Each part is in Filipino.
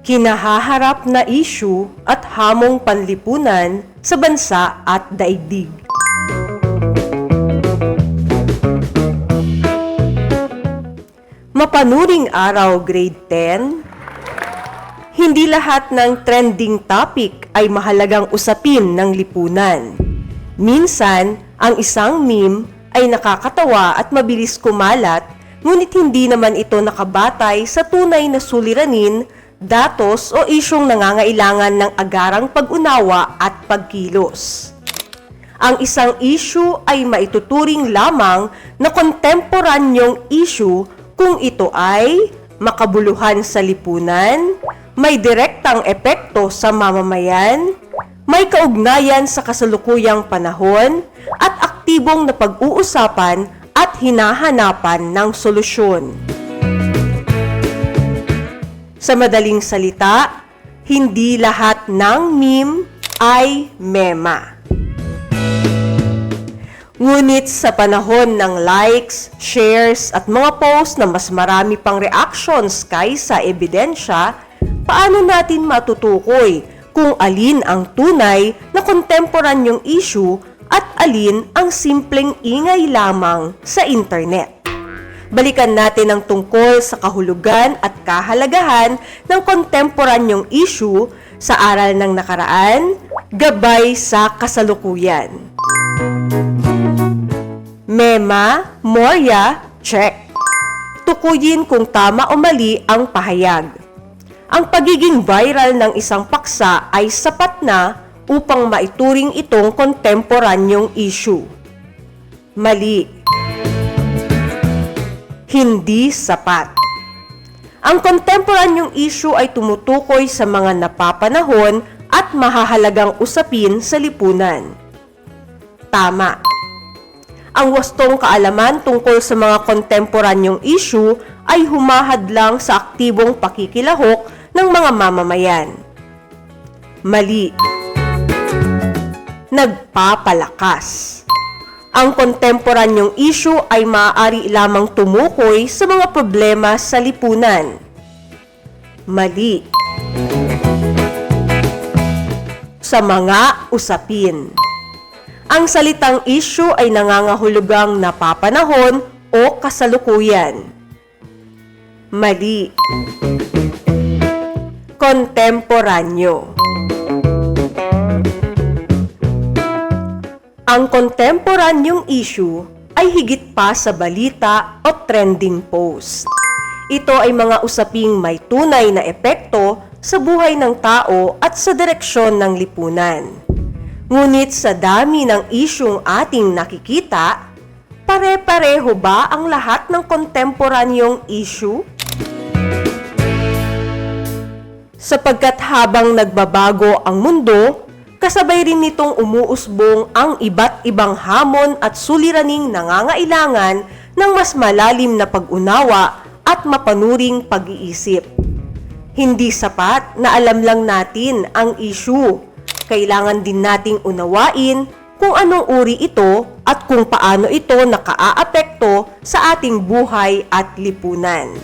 Kinahaharap na issue at hamong panlipunan sa bansa at daigdig. Mapanuring araw, grade 10. Hindi lahat ng trending topic ay mahalagang usapin ng lipunan. Minsan, ang isang meme ay nakakatawa at mabilis kumalat, ngunit hindi naman ito nakabatay sa tunay na suliranin, datos o isyong nangangailangan ng agarang pag-unawa at pagkilos. Ang isang issue ay maituturing lamang na kontemporanyong issue kung ito ay makabuluhan sa lipunan, may direktang epekto sa mamamayan, may kaugnayan sa kasalukuyang panahon, at aktibong na pag-uusapan at hinahanapan ng solusyon. Sa madaling salita, hindi lahat ng meme ay mema. Ngunit sa panahon ng likes, shares at mga posts na mas marami pang reactions kaysa ebidensya, paano natin matutukoy kung alin ang tunay na kontemporanyong issue at alin ang simpleng ingay lamang sa internet? Balikan natin ang tungkol sa kahulugan at kahalagahan ng kontemporanyong issue sa aral ng nakaraan, gabay sa kasalukuyan. Mema, morya, check. Tukuyin kung tama o mali ang pahayag. Ang pagiging viral ng isang paksa ay sapat na upang maituring itong kontemporanyong issue. Mali. Hindi sapat. Ang kontemporanyong issue ay tumutukoy sa mga napapanahon at mahahalagang usapin sa lipunan. Tama. Ang wastong kaalaman tungkol sa mga kontemporanyong issue ay humahadlang sa aktibong pakikilahok ng mga mamamayan. Mali. Nagpapalakas. Ang kontemporanyong issue ay maaari lamang tumukoy sa mga problema sa lipunan. Mali. Sa mga usapin. Ang salitang issue ay nangangahulugang napapanahon o kasalukuyan. Mali. Kontemporanyo. Ang kontemporanyong issue ay higit pa sa balita o trending post. Ito ay mga usaping may tunay na epekto sa buhay ng tao at sa direksyon ng lipunan. Ngunit sa dami ng isyung ating nakikita, pare-pareho ba ang lahat ng kontemporanyong issue? Sapagkat habang nagbabago ang mundo, kasabay rin nitong umuusbong ang iba't ibang hamon at suliraning nangangailangan ng mas malalim na pag-unawa at mapanuring pag-iisip. Hindi sapat na alam lang natin ang issue. Kailangan din nating unawain kung anong uri ito at kung paano ito nakaaapekto sa ating buhay at lipunan.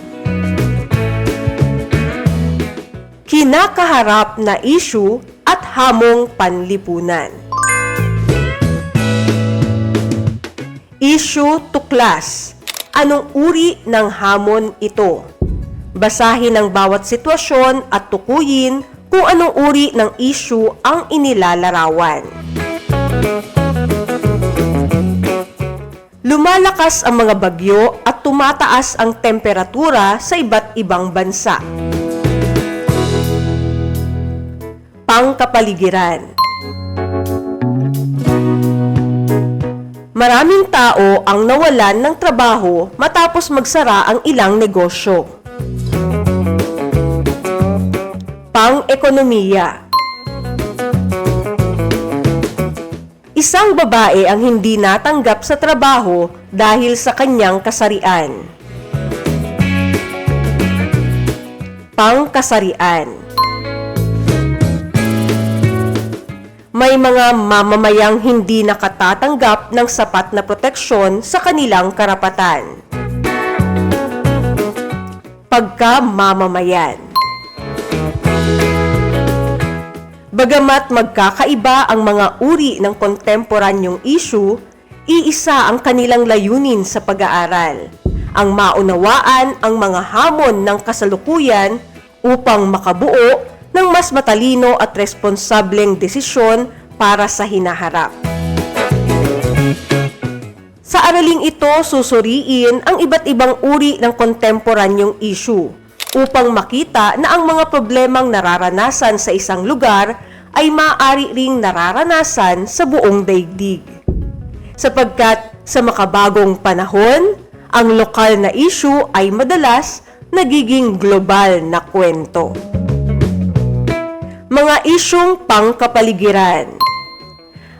Kinakaharap na issue at hamong panlipunan. Issue tuklas. Anong uri ng hamon ito? Basahin ang bawat sitwasyon at tukuyin kung anong uri ng issue ang inilalarawan. Lumalakas ang mga bagyo at tumataas ang temperatura sa iba't ibang bansa. Pangkapaligiran. Maraming tao ang nawalan ng trabaho matapos magsara ang ilang negosyo. Pang-ekonomiya. Isang babae ang hindi natanggap sa trabaho dahil sa kanyang kasarian. Pangkasarian. May mga mamamayang hindi nakatatanggap ng sapat na proteksyon sa kanilang karapatan. Pagkamamamayan. Bagamat magkakaiba ang mga uri ng kontemporanyong issue, iisa ang kanilang layunin sa pag-aaral, ang maunawaan ang mga hamon ng kasalukuyan upang makabuo ng mas matalino at responsableng desisyon para sa hinaharap. Sa araling ito, susuriin ang iba't ibang uri ng kontemporanyong issue upang makita na ang mga problemang nararanasan sa isang lugar ay maaari ring nararanasan sa buong daigdig. Sapagkat sa makabagong panahon, ang lokal na issue ay madalas nagiging global na kwento. Mga isyung pangkapaligiran.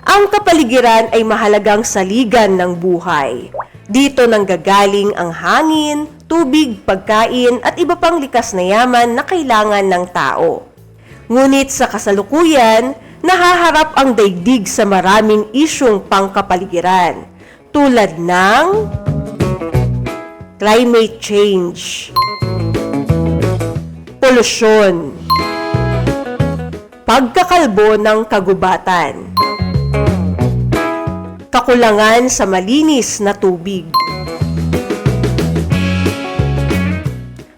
Ang kapaligiran ay mahalagang saligan ng buhay. Dito nanggagaling ang hangin, tubig, pagkain at iba pang likas na yaman na kailangan ng tao. Ngunit sa kasalukuyan, nahaharap ang daigdig sa maraming isyung pangkapaligiran tulad ng climate change, polusyon, pagkakalbo ng kagubatan, kakulangan sa malinis na tubig,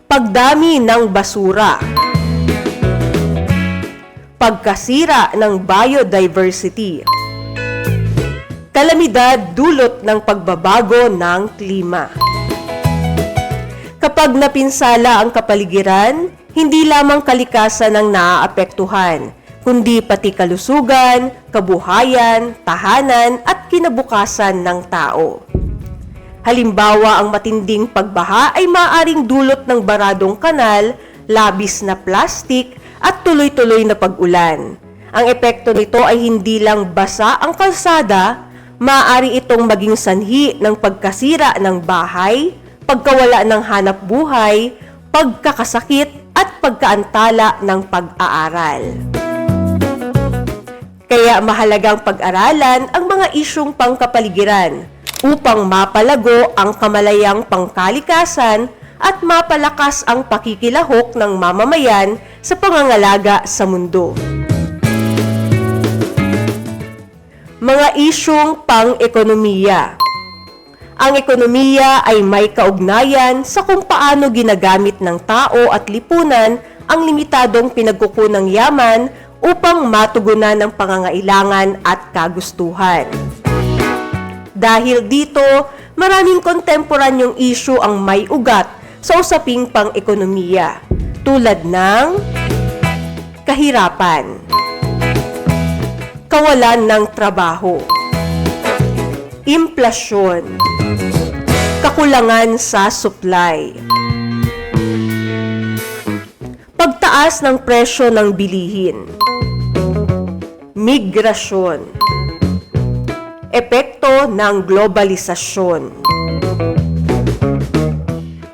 pagdami ng basura, pagkasira ng biodiversity, kalamidad dulot ng pagbabago ng klima. Kapag napinsala ang kapaligiran, hindi lamang kalikasan ang naaapektuhan, kundi pati kalusugan, kabuhayan, tahanan at kinabukasan ng tao. Halimbawa, ang matinding pagbaha ay maaaring dulot ng baradong kanal, labis na plastik at tuloy-tuloy na pag-ulan. Ang epekto nito ay hindi lang basa ang kalsada, maaari itong maging sanhi ng pagkasira ng bahay, pagkawala ng hanap buhay, pagkakasakit at pagkaantala ng pag-aaral. Kaya mahalagang pag-aralan ang mga isyung pangkapaligiran upang mapalago ang kamalayang pangkalikasan at mapalakas ang pakikilahok ng mamamayan sa pangangalaga sa mundo. Mga isyung pang-ekonomiya. Ang ekonomiya ay may kaugnayan sa kung paano ginagamit ng tao at lipunan ang limitadong pinagkukunang yaman upang matugunan ng pangangailangan at kagustuhan. Dahil dito, maraming kontemporanyong issue ang may ugat sa usaping pang-ekonomiya, tulad ng kahirapan, kawalan ng trabaho, implasyon, kakulangan sa supply, pagtaas ng presyo ng bilihin, migrasyon, epekto ng globalisasyon.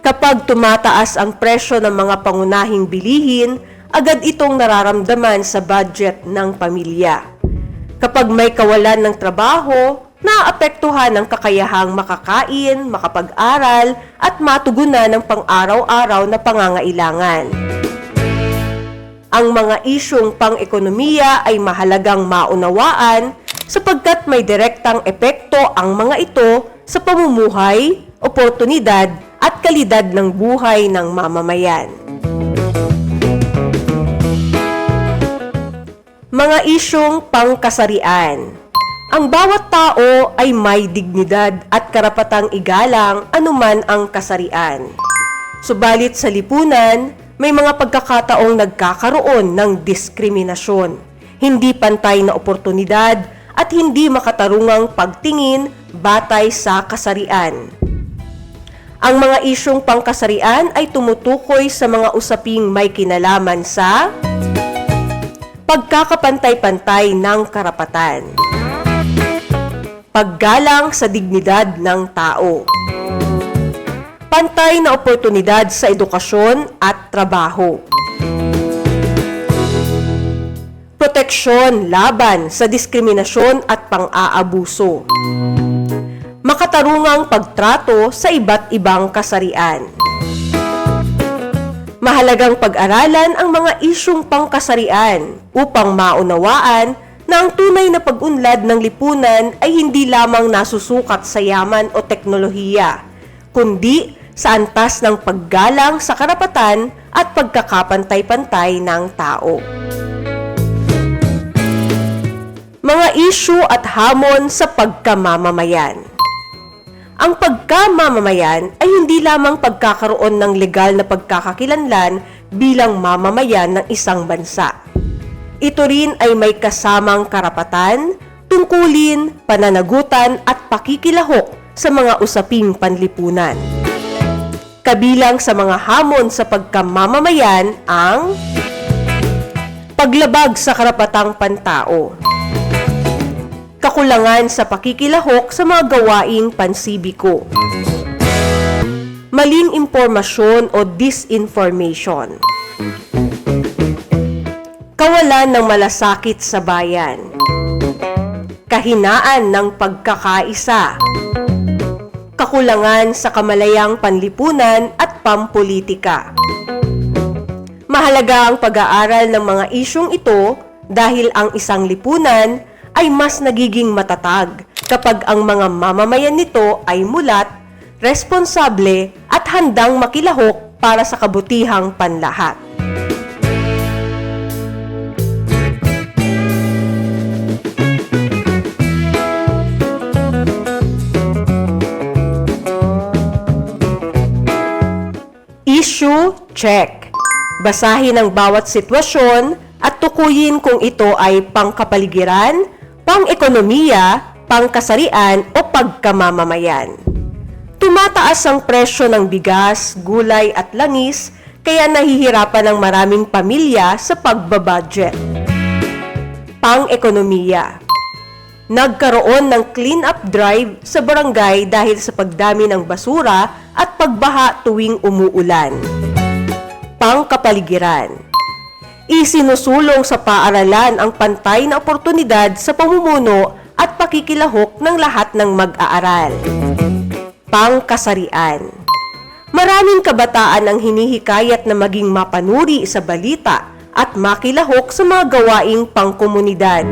Kapag tumataas ang presyo ng mga pangunahing bilihin, agad itong nararamdaman sa budget ng pamilya. Kapag may kawalan ng trabaho, naapektuhan ang kakayahang makakain, makapag-aral, at matugunan ng pang-araw-araw na pangangailangan. Ang mga isyung pang-ekonomiya ay mahalagang maunawaan sapagkat may direktang epekto ang mga ito sa pamumuhay, oportunidad at kalidad ng buhay ng mamamayan. Mga isyung pangkasarian. Ang bawat tao ay may dignidad at karapatang igalang anuman ang kasarian. Subalit sa lipunan, may mga pagkakataong nagkakaroon ng diskriminasyon, hindi pantay na oportunidad at hindi makatarungang pagtingin batay sa kasarian. Ang mga isyung pangkasarian ay tumutukoy sa mga usaping may kinalaman sa pagkakapantay-pantay ng karapatan, paggalang sa dignidad ng tao, pantay na oportunidad sa edukasyon at trabaho, proteksyon laban sa diskriminasyon at pang-aabuso, makatarungang pagtrato sa iba't ibang kasarian, Mahalagang pag-aralan ang mga isyung pangkasarian upang maunawaan na ang tunay na pag-unlad ng lipunan ay hindi lamang nasusukat sa yaman o teknolohiya, kundi sa antas ng paggalang sa karapatan at pagkakapantay-pantay ng tao. Mga isyu at hamon sa pagkamamamayan. Ang pagkamamamayan ay hindi lamang pagkakaroon ng legal na pagkakakilanlan bilang mamamayan ng isang bansa. Ito rin ay may kasamang karapatan, tungkulin, pananagutan at pakikilahok sa mga usaping panlipunan. Kabilang sa mga hamon sa pagkamamamayan ang paglabag sa karapatang pantao, kakulangan sa pakikilahok sa mga gawaing pansibiko, maling impormasyon o disinformation, kawalan ng malasakit sa bayan, kahinaan ng pagkakaisa, kakulangan sa kamalayang panlipunan at pampolitika. Mahalaga ang pag-aaral ng mga isyung ito dahil ang isang lipunan ay mas nagiging matatag kapag ang mga mamamayan nito ay mulat, responsable at handang makilahok para sa kabutihang panlahat. Issue check. Basahin ang bawat sitwasyon at tukuyin kung ito ay pangkapaligiran, pang-ekonomiya, pangkasarian o pagkamamamayan. Tumataas ang presyo ng bigas, gulay at langis kaya nahihirapan ang maraming pamilya sa pagbabudget. Pang-ekonomiya. Nagkaroon ng clean-up drive sa barangay dahil sa pagdami ng basura at pagbaha tuwing umuulan. Pangkapaligiran. Isinusulong sa paaralan ang pantay na oportunidad sa pamumuno at pakikilahok ng lahat ng mag-aaral. Pangkasarian. Maraming kabataan ang hinihikayat na maging mapanuri sa balita at makilahok sa mga gawaing pangkomunidad.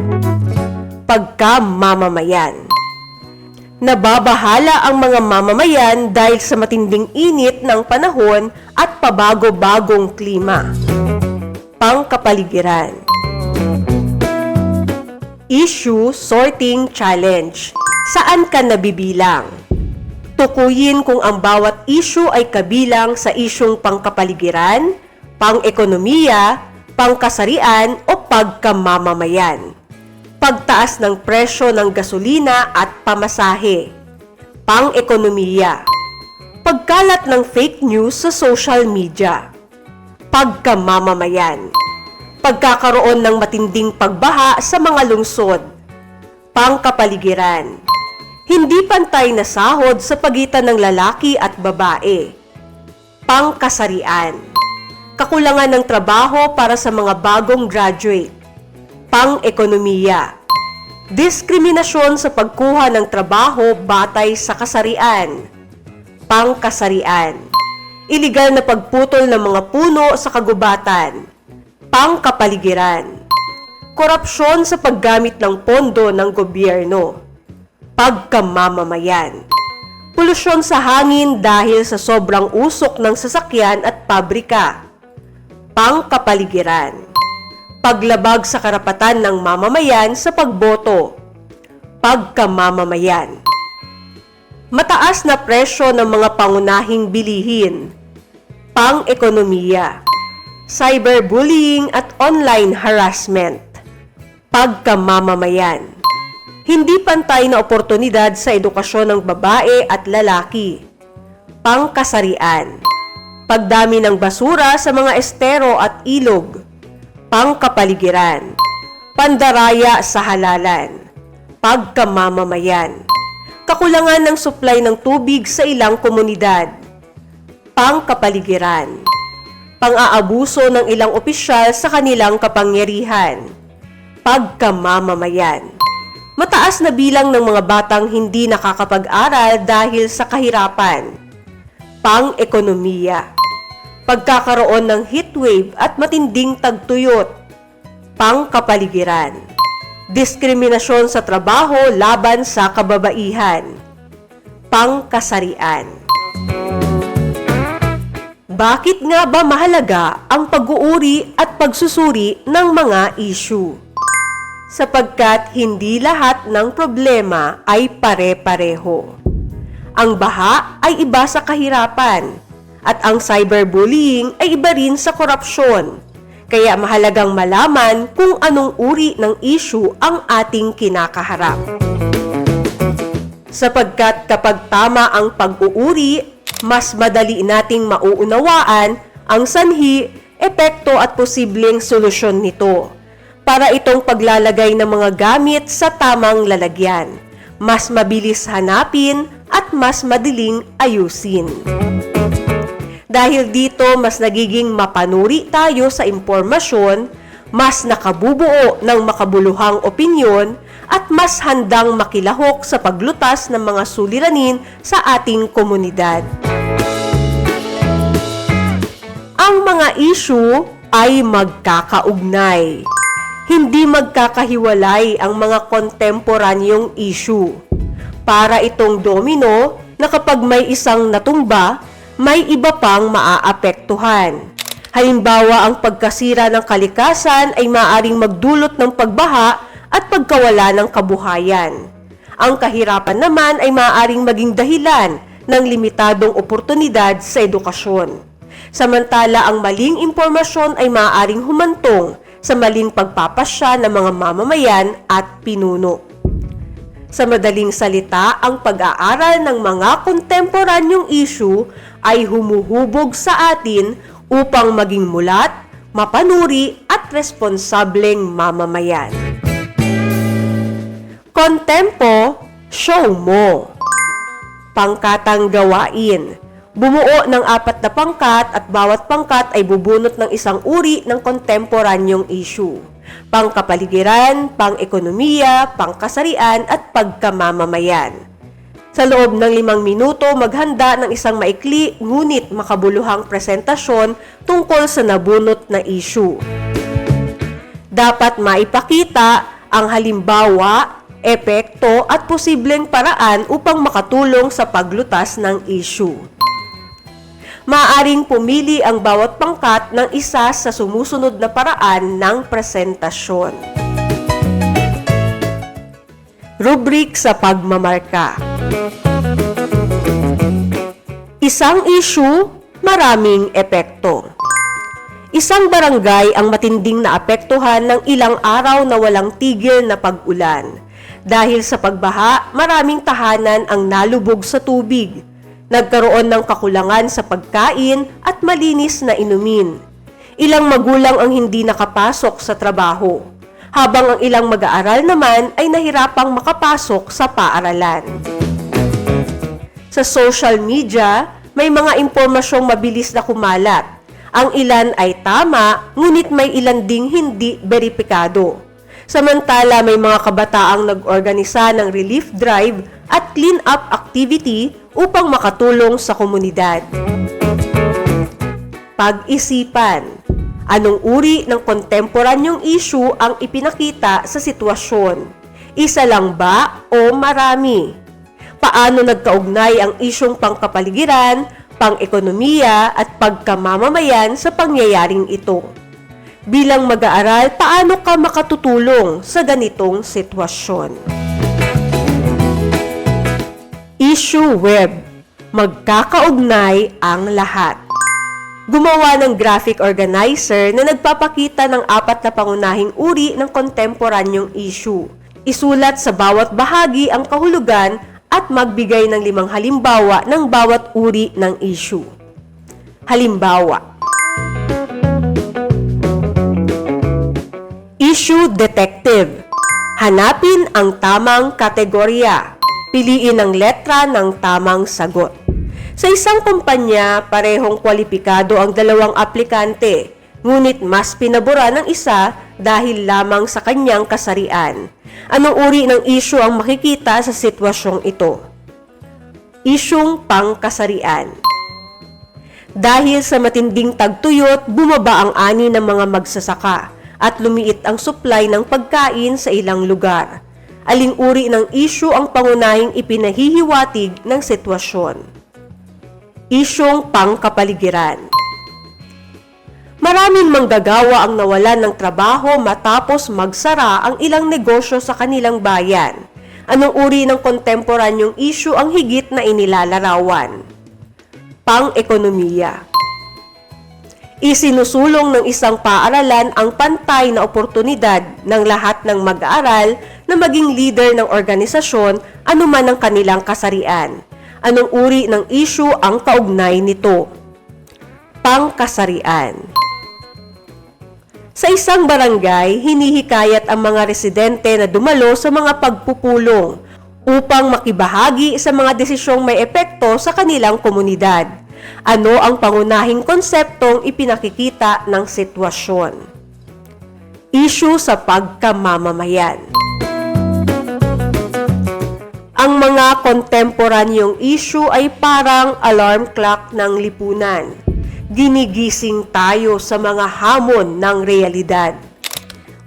Pagkamamamayan. Nababahala ang mga mamamayan dahil sa matinding init ng panahon at pabago-bagong klima. Pangkapaligiran. Issue sorting challenge. Saan ka nabibilang? Tukuyin kung ang bawat issue ay kabilang sa isyung pangkapaligiran, pang-ekonomiya, pangkasarian o pagkamamamayan. Pagtaas ng presyo ng gasolina at pamasahe. Pang-ekonomiya. Pagkalat ng fake news sa social media. Pagkamamamayan. Pagkakaroon ng matinding pagbaha sa mga lungsod. Pangkapaligiran. Hindi pantay na sahod sa pagitan ng lalaki at babae. Pangkasarian. Kakulangan ng trabaho para sa mga bagong graduate. Pang-ekonomiya. Diskriminasyon sa pagkuha ng trabaho batay sa kasarian. Pangkasarian. Iligal na pagputol ng mga puno sa kagubatan. Pangkapaligiran. Korupsyon sa paggamit ng pondo ng gobyerno. Pagkamamamayan. Polusyon sa hangin dahil sa sobrang usok ng sasakyan at pabrika. Pangkapaligiran. Paglabag sa karapatan ng mamamayan sa pagboto. Pagkamamamayan. Mataas na presyo ng mga pangunahing bilihin. Pang-ekonomiya. Cyberbullying at online harassment. Pagkamamamayan. Hindi pantay na oportunidad sa edukasyon ng babae at lalaki. Pangkasarian. Pagdami ng basura sa mga estero at ilog. Pangkapaligiran. Pandaraya sa halalan. Pagkamamamayan. Kakulangan ng supply ng tubig sa ilang komunidad. Pangkapaligiran. Pang-aabuso ng ilang opisyal sa kanilang kapangyarihan. Pagkamamamayan. Mataas na bilang ng mga batang hindi nakakapag-aral dahil sa kahirapan. Pang-ekonomiya. pagkakaroon ng heatwave at matinding tagtuyot, pangkapaligiran, diskriminasyon sa trabaho laban sa kababaihan, pangkasarian. Bakit nga ba mahalaga ang pag-uuri at pagsusuri ng mga issue? Sapagkat hindi lahat ng problema ay pare-pareho. Ang baha ay iba sa kahirapan, at ang cyberbullying ay iba rin sa korupsyon. Kaya mahalagang malaman kung anong uri ng issue ang ating kinakaharap. Sapagkat kapag tama ang pag-uuri, mas madali nating mauunawaan ang sanhi, epekto at posibleng solusyon nito para itong paglalagay ng mga gamit sa tamang lalagyan, mas mabilis hanapin at mas madaling ayusin. Dahil dito, mas nagiging mapanuri tayo sa impormasyon, mas nakabubuo ng makabuluhang opinyon, at mas handang makilahok sa paglutas ng mga suliranin sa ating komunidad. Ang mga issue ay magkakaugnay. Hindi magkakahiwalay ang mga kontemporanyong issue. Para itong domino na kapag may isang natumba, may iba pang maaapektuhan. Halimbawa, ang pagkasira ng kalikasan ay maaaring magdulot ng pagbaha at pagkawala ng kabuhayan. Ang kahirapan naman ay maaaring maging dahilan ng limitadong oportunidad sa edukasyon. Samantala, ang maling impormasyon ay maaaring humantong sa maling pagpapasya ng mga mamamayan at pinuno. Sa madaling salita, ang pag-aaral ng mga kontemporanyong issue ay humuhubog sa atin upang maging mulat, mapanuri at responsableng mamamayan. Kontempo, show mo. Pangkatang gawain. Bumuo ng 4 na pangkat at bawat pangkat ay bubunot ng isang uri ng kontemporanyong issue. Pangkapaligiran, pang-ekonomiya, pangkasarian at pagkamamamayan. Sa loob ng 5 minuto, maghanda ng isang maikli ngunit makabuluhang presentasyon tungkol sa nabunot na issue. Dapat maipakita ang halimbawa, epekto at posibleng paraan upang makatulong sa paglutas ng issue. Maaaring pumili ang bawat pangkat ng isa sa sumusunod na paraan ng presentasyon. Rubrik sa pagmamarka. Isang issue, maraming epekto. Isang barangay ang matinding naapektuhan ng ilang araw na walang tigil na pag-ulan. Dahil sa pagbaha, maraming tahanan ang nalubog sa tubig. Nagkaroon ng kakulangan sa pagkain at malinis na inumin. Ilang magulang ang hindi nakapasok sa trabaho, habang ang ilang mag-aaral naman ay nahirapang makapasok sa paaralan. Sa social media, may mga impormasyong mabilis na kumalat. Ang ilan ay tama, ngunit may ilan ding hindi beripikado. Samantala, may mga kabataang nag-organisa ng relief drive at clean-up activity upang makatulong sa komunidad. Pag-isipan. Anong uri ng kontemporanyong issue ang ipinakita sa sitwasyon? Isa lang ba o marami? Paano nagkaugnay ang isyong pangkapaligiran, pang-ekonomiya at pagkamamamayan sa pangyayaring ito? Bilang mag-aaral, paano ka makatutulong sa ganitong sitwasyon? Issue web. Magkakaugnay ang lahat. Gumawa ng graphic organizer na nagpapakita ng 4 na pangunahing uri ng kontemporanyong issue. Isulat sa bawat bahagi ang kahulugan at magbigay ng 5 halimbawa ng bawat uri ng issue. Halimbawa. Issue detective. Hanapin ang tamang kategorya. Piliin ang letra ng tamang sagot. Sa isang kumpanya, parehong kwalipikado ang 2 aplikante, ngunit mas pinabura ng isa dahil lamang sa kanyang kasarian. Anong uri ng issue ang makikita sa sitwasyong ito? Isyung pangkasarian. Dahil sa matinding tagtuyot, bumaba ang ani ng mga magsasaka at lumiit ang supply ng pagkain sa ilang lugar. Aling uri ng issue ang pangunahing ipinahihiwatig ng sitwasyon? Isyong pangkapaligiran. Maraming manggagawa ang nawalan ng trabaho matapos magsara ang ilang negosyo sa kanilang bayan. Anong uri ng kontemporanyong issue ang higit na inilalarawan? Pang-ekonomiya. Isinusulong ng isang paaralan ang pantay na oportunidad ng lahat ng mag-aaral na maging leader ng organisasyon anuman ang kanilang kasarian. Anong uri ng issue ang kaugnay nito? Pangkasarian. Sa isang barangay, hinihikayat ang mga residente na dumalo sa mga pagpupulong upang makibahagi sa mga desisyong may epekto sa kanilang komunidad. Ano ang pangunahing konseptong ipinakikita ng sitwasyon? Issue sa pagkamamamayan. Ang mga kontemporanyong issue ay parang alarm clock ng lipunan. Ginigising tayo sa mga hamon ng realidad.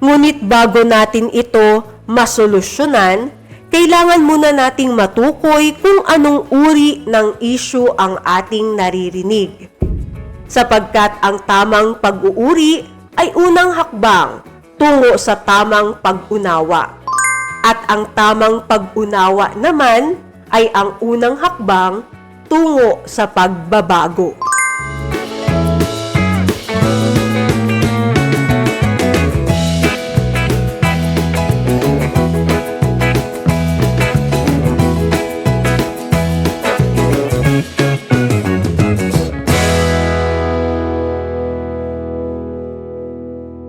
Ngunit bago natin ito masolusyonan, kailangan muna nating matukoy kung anong uri ng issue ang ating naririnig. Sapagkat ang tamang pag-uuri ay unang hakbang tungo sa tamang pag-unawa. At ang tamang pag-unawa naman ay ang unang hakbang tungo sa pagbabago.